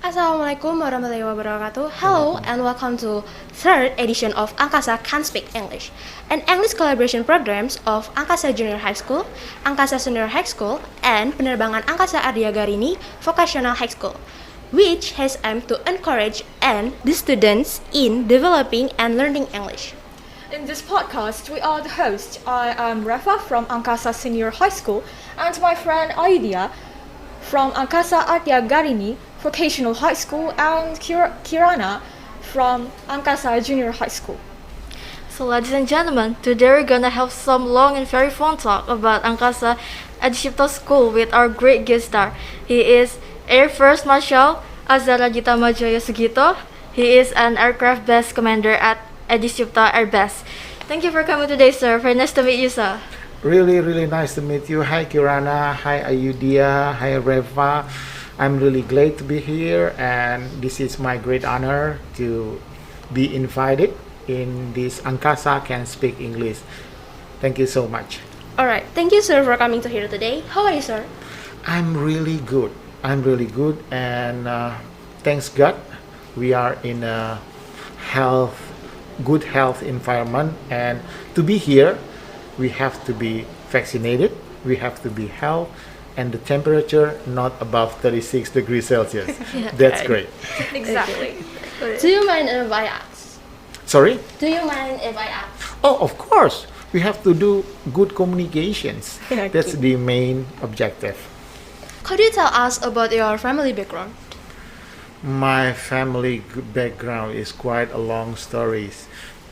Assalamualaikum warahmatullahi wabarakatuh. Hello and welcome to third edition of Angkasa Can Speak English, an English collaboration programs of Angkasa Junior High School, Angkasa Senior High School, and Penerbangan Angkasa Adisutjipto Vocational High School, which has aimed to encourage and the students in developing and learning English. In this podcast, we are the hosts. I am Rafa from Angkasa Senior High School and my friend Aidia from Angkasa Adisutjipto Vocational High School and Kirana from Angkasa Junior High School. So ladies and gentlemen, today we're gonna have some long and very fun talk about Angkasa Adisutjipto School with our great guest star. He is Air Force Marshal Azhar Aditama Sugito. He is an aircraft base commander at Adisutjipto Air Base. Thank you for coming today, sir. Very nice to meet you, sir. Really nice to meet you. Hi Kirana, hi Ayudia, hi Reva. I'm really glad to be here, and this is my great honor to be invited in this Angkasa Can Speak English. Thank you so much. Alright, thank you sir for coming to here today. How are you sir? I'm really good. And thanks God, we are in a good health environment, and to be here, we have to be vaccinated, we have to be healthy, and the temperature not above 36 degrees Celsius. That's great. Exactly. Do you mind if I ask? Sorry? Do you mind if I ask? Oh, of course. We have to do good communications. Yeah, That's the main objective. Could you tell us about your family background? My family background is quite a long story,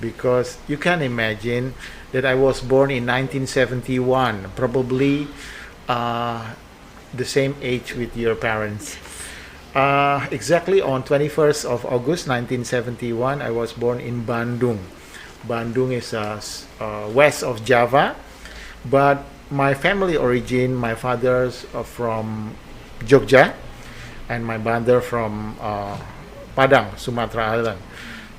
because you can imagine that I was born in 1971, probably the same age with your parents. Exactly on 21st of August 1971, I was born in Bandung. Bandung is west of Java, but my family origin, my father's from Jogja, and my mother from Padang, Sumatra Island.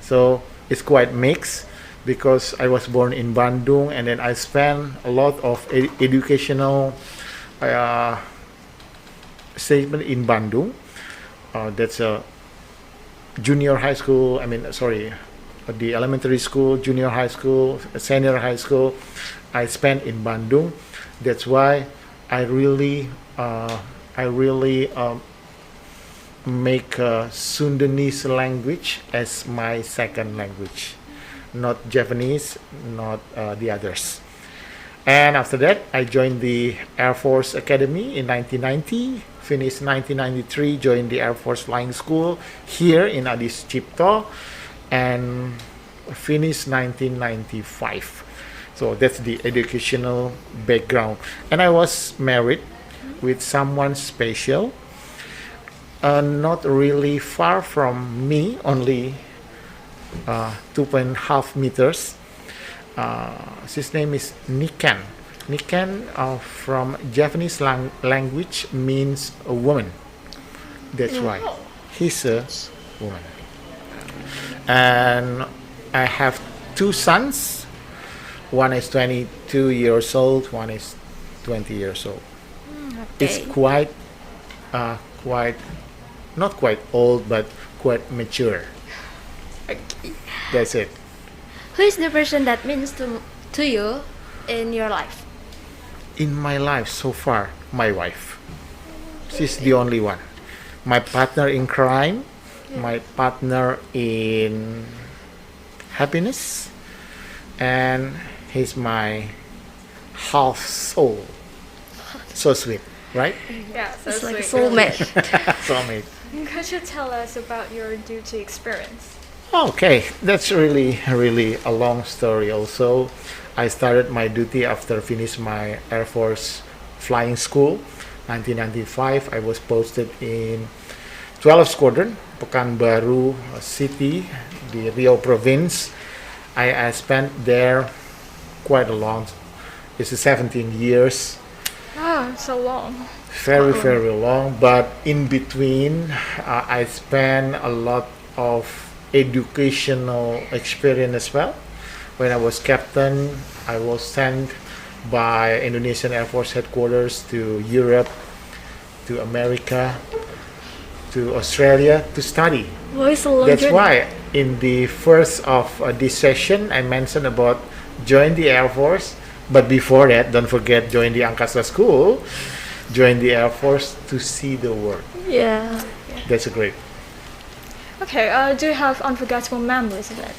So it's quite mixed, because I was born in Bandung, and then I spent a lot of educational statement in Bandung. That's a junior high school. The elementary school, junior high school, senior high school. I spent in Bandung. That's why I really make Sundanese language as my second language, not Japanese, not the others. And after that, I joined the Air Force Academy in 1990, finished 1993, joined the Air Force Flying School here in Adisutjipto, and finished 1995. So that's the educational background. And I was married with someone special, not really far from me, only 2.5 meters. His name is Nikan. Nikan from Japanese language means a woman. That's why he's a woman. And I have two sons. One is 22 years old. One is 20 years old. It's quite not quite old, but quite mature. Okay. That's it. Who is the person that means to you in your life? In my life so far, my wife. She's the only one. My partner in crime, my partner in happiness, and he's my half soul. So sweet, right? Yeah, so It's like a sweet. soulmate. Soulmate. Could you tell us about your duty experience? Okay, that's really a long story also. I started my duty after finish my Air Force flying school. 1995, I was posted in 12 Squadron, Pekanbaru City, the Rio province. I spent there quite a long, it's 17 years. Ah, so long. Very long, but in between I spent a lot of educational experience as well. When I was captain, I was sent by Indonesian Air Force headquarters to Europe, to America, to Australia to study. Well, it's a long That's journey. why in the first of this session I mentioned about join the Air Force, but before that, don't forget join the Angkasa School, join the Air Force to see the world. Yeah. That's great. Okay, do you have unforgettable memories of it?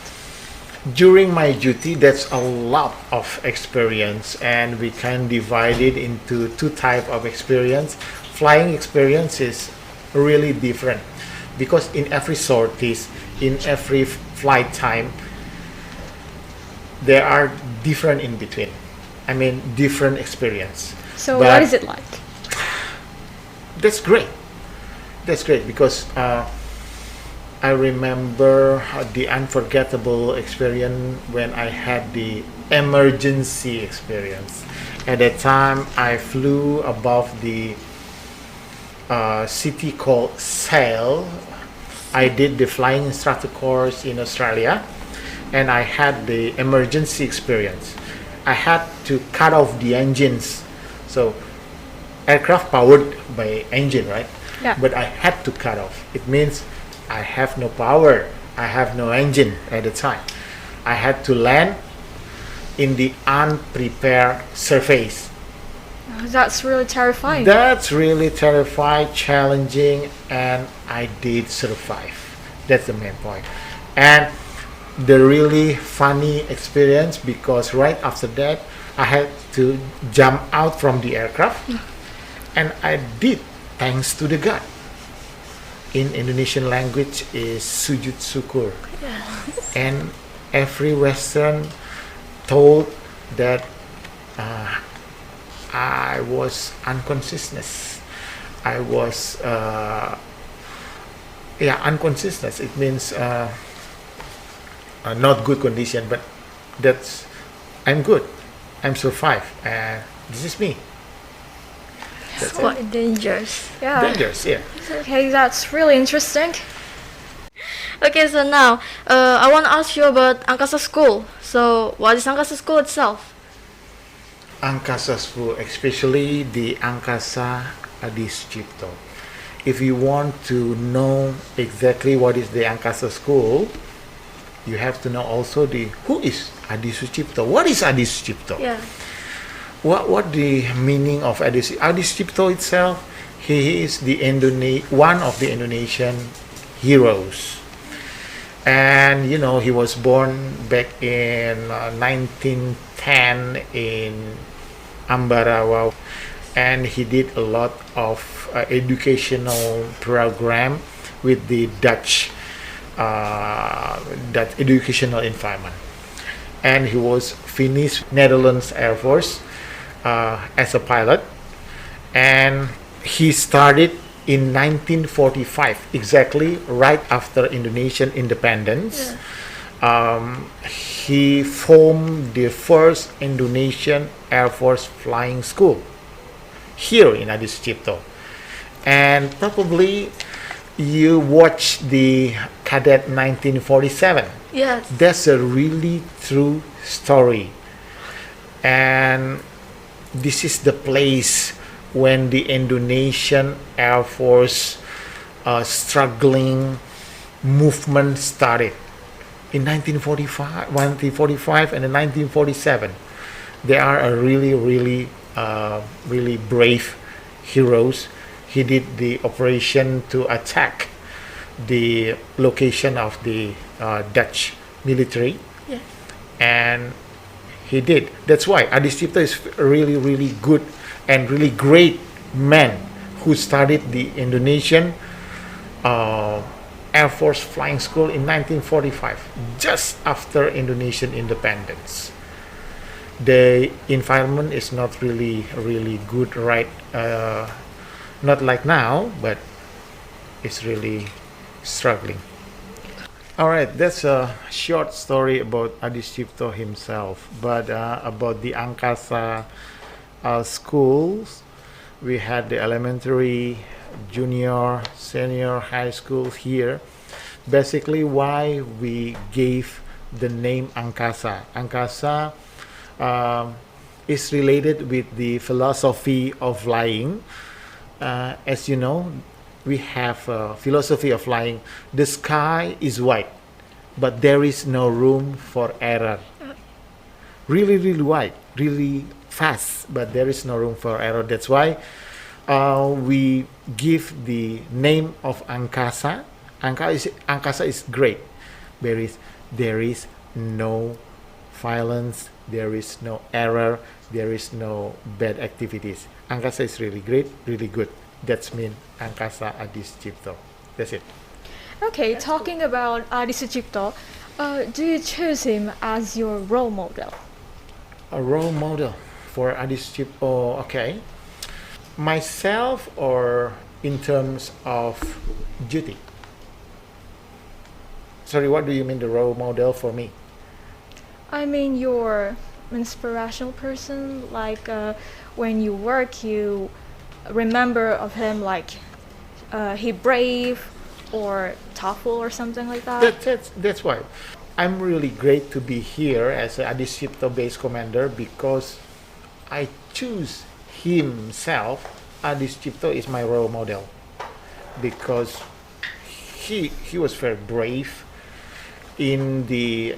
During my duty, that's a lot of experience, and we can divide it into two type of experience. Flying experience is really different because in every sorties, in every flight time, there are different in between. I mean, different experience. So But- what is it like? That's great. That's great because I remember the unforgettable experience when I had the emergency experience. At that time, I flew above the city called Sale. I did the flying instructor course in Australia, and I had the emergency experience. I had to cut off the engines. So, aircraft powered by engine, right? Yeah. But I had to cut off. It means I have no power. I have no engine at the time. I had to land in the unprepared surface. Oh, that's really terrifying. That's really terrifying, challenging, and I did survive. That's the main point. And the really funny experience because right after that I had to jump out from the aircraft, and I did thanks to the God. In Indonesian language is sujud syukur, and every Western told that I was unconsciousness. I was unconsciousness. It means not good condition, but that's I'm good. I'm survive, and this is me. That's it. Quite dangerous. Yeah. Dangerous, yeah. Okay, that's really interesting. Okay, so now I want to ask you about Angkasa School. So, what is Angkasa School itself? Angkasa School, especially the Angkasa Adisutjipto. If you want to know exactly what is the Angkasa School, you have to know also the who is Adisutjipto. What is Adisutjipto? Yeah. What the meaning of Adisutjipto itself? He is the one of the Indonesian heroes, and you know he was born back in 1910 in Ambarawa, and he did a lot of educational program with the Dutch that educational environment, and he was finished Netherlands Air Force as a pilot, and he started in 1945, exactly right after Indonesian independence. He formed the first Indonesian Air Force flying school here in Adisutjipto, and probably you watch the Cadet 1947. Yes. That's a really true story, and this is the place when the Indonesian Air Force struggling movement started in 1945 and in 1947. They are a really brave heroes. He did the operation to attack the location of the Dutch military, Yeah. and he did. That's why Adisutjipto is really good and really great man who started the Indonesian Air Force Flying School in 1945, just after Indonesian independence. The environment is not really good, right? Not like now, but it's really struggling. All right, that's a short story about Adisutjipto himself, but about the Angkasa schools, we had the elementary, junior, senior, high schools here. Basically, why we gave the name Angkasa. Angkasa is related with the philosophy of flying. As you know, we have a philosophy of flying. The sky is white, but there is no room for error. Really, really wide, really fast, but there is no room for error. That's why we give the name of Angkasa. Angkasa is great. There is no violence, there is no error, there is no bad activities. Angkasa is really great, really good. That's mean Angkasa Adisutjipto. That's it. Okay, talking about Adisutjipto, do you choose him as your role model? A role model for Adisutjipto. Oh, okay. Myself or in terms of duty? Sorry, what do you mean the role model for me? I mean, you're inspirational person. Like when you work, you remember of him like he brave or thoughtful or something like that. That's why I'm really great to be here as an Adisutjipto base commander because I choose himself. Adisutjipto is my role model because he was very brave in the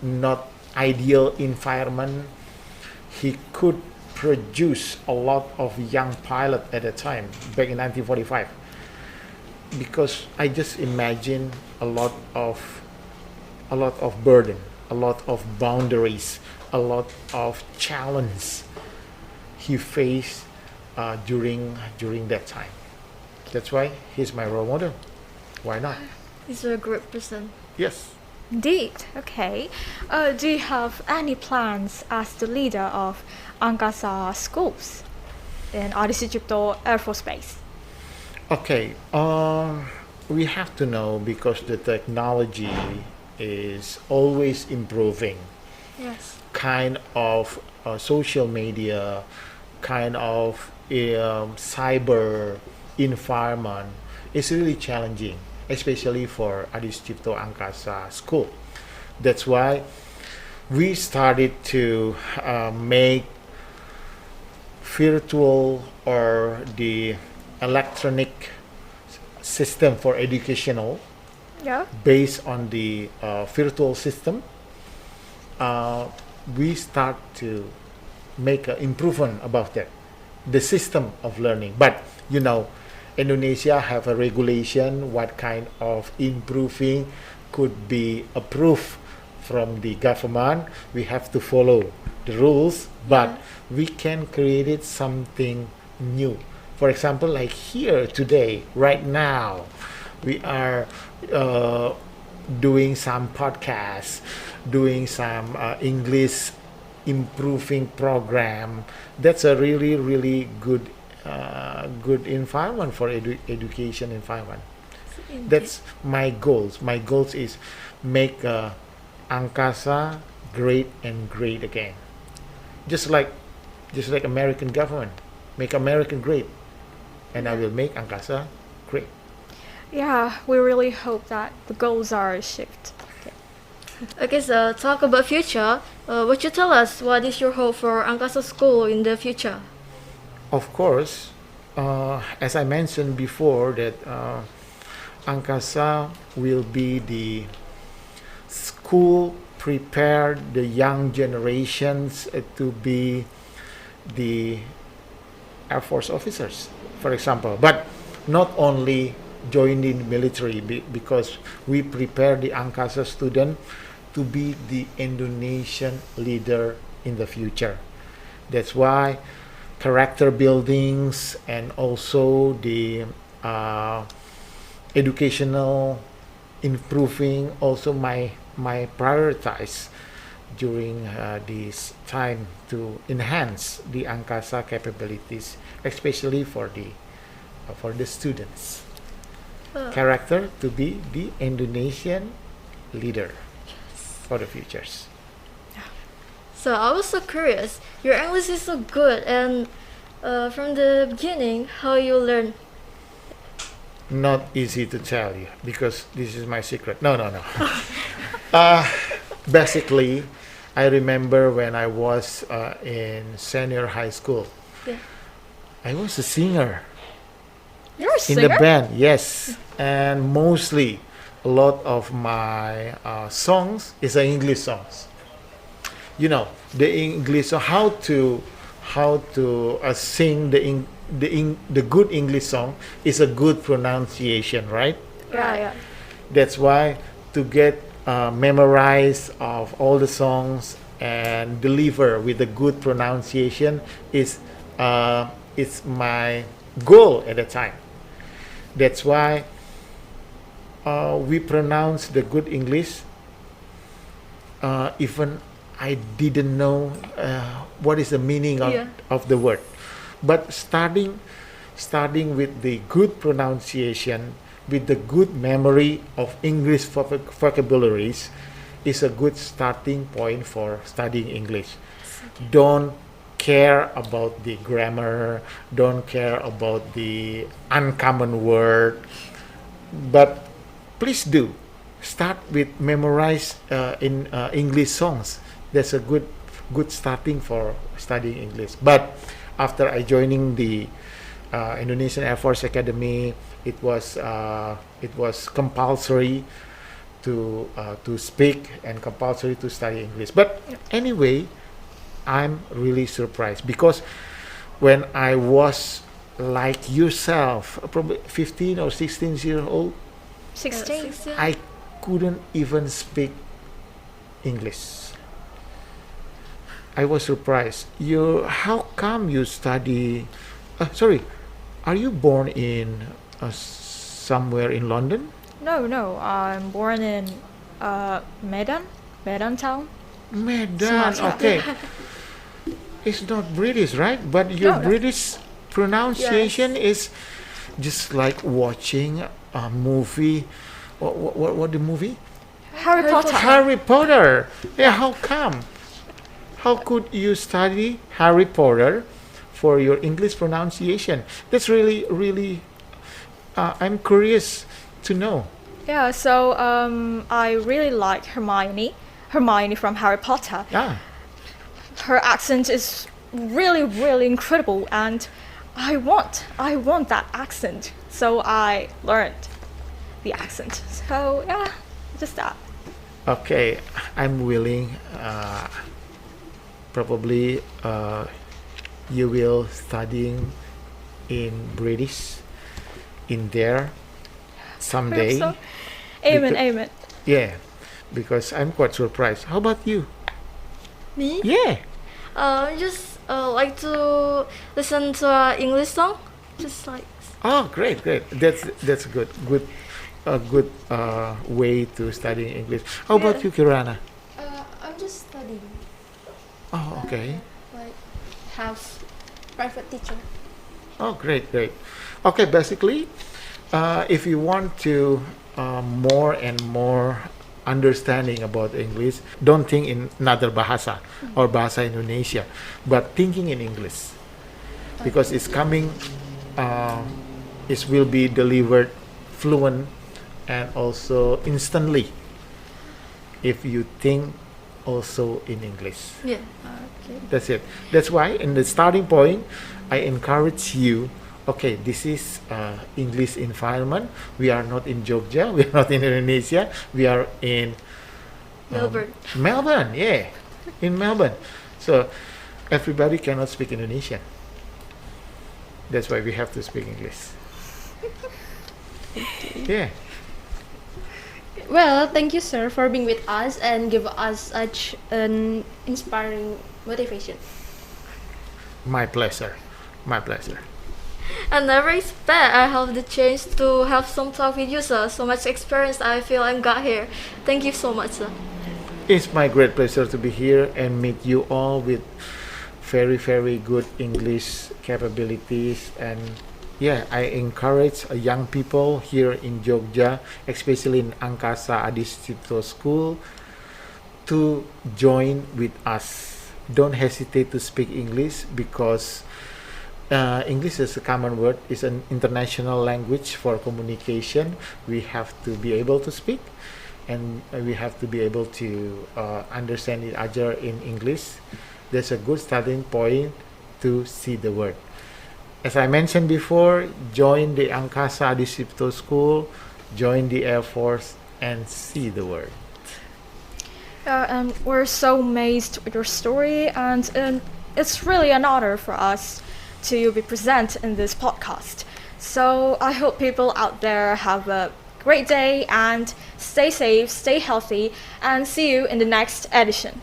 not ideal environment. He could produce a lot of young pilots at the time back in 1945 because I just imagine a lot of burden, a lot of boundaries, a lot of challenge he faced during that time. That's why he's my role model. Why not? He's a great person. Yes. Indeed. Okay. Do you have any plans as the leader of Angkasa schools in Adisutjipto Air Force Base? Okay. We have to know because the technology is always improving. Yes. Kind of social media, kind of cyber environment is really challenging, especially for Adisutjipto Angkasa School. That's why we started to make virtual or the electronic system for educational Yeah. based on the virtual system. We start to make an improvement about that, the system of learning. But Indonesia have a regulation what kind of improving could be approved from the government. We have to follow the rules, but we can create something new. For example, like here today, right now, we are doing some podcasts, doing some English improving program. That's a really, really good environment for education environment. That's my goals. My goals is make Angkasa great and great again. Just like American government, make American great, and I will make Angkasa great. Yeah, we really hope that the goals are achieved. Okay, so talk about future. Would you tell us what is your hope for Angkasa School in the future? Of course, as I mentioned before, that Angkasa will be the school prepare the young generations to be the Air Force officers, for example. But not only joining the military, because we prepare the Angkasa student to be the Indonesian leader in the future. That's why character buildings and also the educational improving also my prioritize during this time to enhance the Angkasa capabilities, especially for the students. Character to be the Indonesian leader for the futures. So I was so curious. Your English is so good, and from the beginning, how you learn? Not easy to tell you because this is my secret. No. Basically, I remember when I was in senior high school. Yeah. I was a singer. You're a in singer? the band, yes. And mostly, a lot of my songs is English songs. You know, the English, so how to sing the good English song is a good pronunciation, right? Yeah. That's why to get memorize of all the songs and deliver with a good pronunciation is my goal at the time. That's why we pronounce the good English. Even I didn't know what is the meaning of, Yeah. of the word, but starting with the good pronunciation, with the good memory of English vocabularies, is a good starting point for studying English. Don't care about the grammar, don't care about the uncommon word, but please do start with memorize in English songs. That's a good starting for studying English. But after I joining the Indonesian Air Force Academy, it was compulsory to speak and compulsory to study English. But anyway, I'm really surprised because when I was like yourself, probably 15 or 16 years old, 16. I couldn't even speak English. I was surprised. How come you study? Sorry, are you born in somewhere in London? No. I'm born in Medan town. Medan. Sumatra. Okay, it's not British, right? But your No. British pronunciation is just like watching a movie. What the movie? Harry Potter. Harry Potter. Yeah, how come? How could you study Harry Potter for your English pronunciation? That's really, really. I'm curious to know. Yeah, so I really like Hermione. Hermione from Harry Potter. Ah, Her accent is really, really incredible, and I want that accent. So I learned the accent. So yeah, just that. okay. I'm willing. Probably you will studying in British in there someday. So, amen, Becau- amen. Yeah, because I'm quite surprised. How about you? Me? Yeah. Just like to listen to an English song. Just like Oh, great. That's good. A good way to study English. How about you, Kirana? I'm just studying, Oh, okay. like have private teacher. Oh, great. Okay, basically, if you want to more and more understanding about English, don't think in another bahasa or bahasa Indonesia, but thinking in English because it's coming. It will be delivered fluent and also instantly if you think also in English. yeah. That's it. That's why in the starting point, I encourage you. Okay, this is English environment. We are not in Jogja. We are not in Indonesia. We are in Melbourne. Melbourne. Yeah, in Melbourne. So everybody cannot speak Indonesian. That's why we have to speak English. Yeah. Well, thank you, sir, for being with us and give us such an inspiring motivation. My pleasure. My pleasure. I never expect I have the chance to have some talk with you, sir. So much experience I feel I got here. Thank you so much, sir. It's my great pleasure to be here and meet you all with very, very good English capabilities. And yeah, I encourage young people here in Jogja, especially in Angkasa Adisutjipto School, to join with us. Don't hesitate to speak English because English is a common word, is an international language for communication. We have to be able to speak and we have to be able to understand each other in English. That's a good starting point to see the word. as I mentioned before, join the Angkasa Adisutjipto School, join the Air Force, and see the world. And we're so amazed with your story, and it's really an honor for us to be present in this podcast. So I hope people out there have a great day and stay safe, stay healthy, and see you in the next edition.